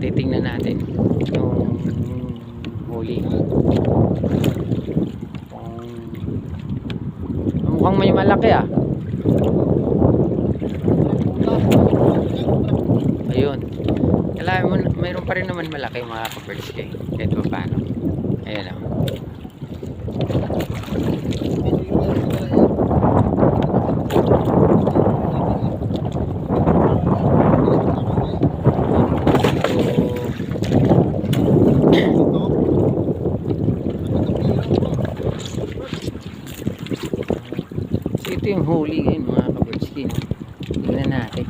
titingnan natin yung huli. Mukhang may malaki ah. Ayun. Alam mo, mayroon pa rin naman malaki mga ka-birds kay. Kahit pa paano. Ayun oh. So ito yung huli ngayon mga ka-birds kay. Tingnan natin.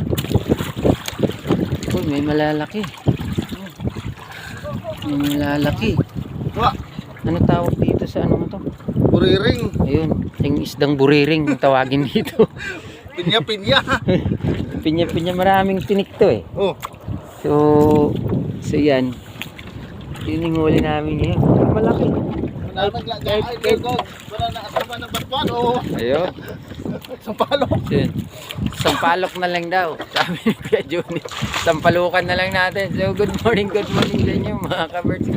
Oh, may malalaki. May malalaki. Ano tawag dito sa ano mo to? Buriring. Ayun, yung isdang buriring ang tawagin dito. Pinya-pinya. Pinya-pinya, maraming tinik to eh. Oh. So yan. Yun yung huli namin ngayon. Malaki. Wala na asama ng batwan. Oh. Ayun. Sampalok. Yun. Sampalok na lang daw. Sabi ni Kuya Juni. Sampalukan na lang natin. So good morning sa inyo mga ka-birds.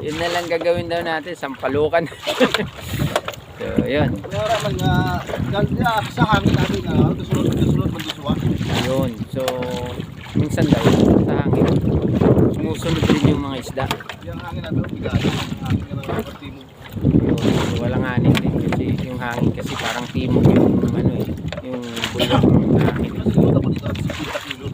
Yun na lang gagawin daw natin. Sampalukan. So yun. Mayroon man nga sa hangin natin na kasunod magduswa. Ayun. So minsan daw sa hangin sumusunod din yung mga isda. Yung hangin natin bigat. Hangin na naman timog. So, walang hangin din kasi yung hangin kasi parang timog yung ano eh. Yung bulok ng hangin. Siguro dapat ito 50 kilo.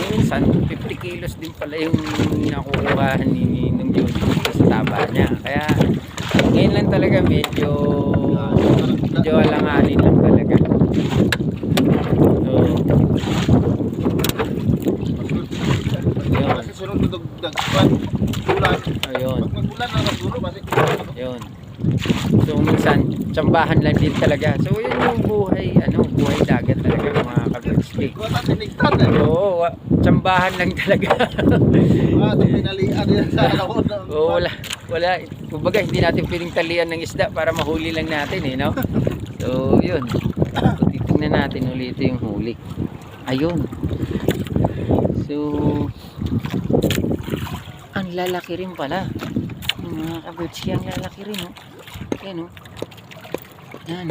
Minsan 50 kilos din pala yung nakukuha ni Nung June sa taba niya. Kaya ngayon lang talaga medyo alanganin lang talaga. So Kasi sunod dugdag ulan. ayun. Pag mag-ulan na siguro kasi Ayun. So minsan tsambahan lang din talaga. So yun yung buhay dagat talaga mga ka-birds. wala tinigtan eh. Oo, tsambahan lang talaga. Pinalian din sa alawon. Oo, wala. Kumbaga hindi natin piling talian ng isda para mahuli lang natin eh, no? So yun. So, titingnan natin ulit ito yung huli. Ayun. So ang lalaki rin pala. Yung mga ka-birds, ang lalaki rin, no? Yan, no? Yan.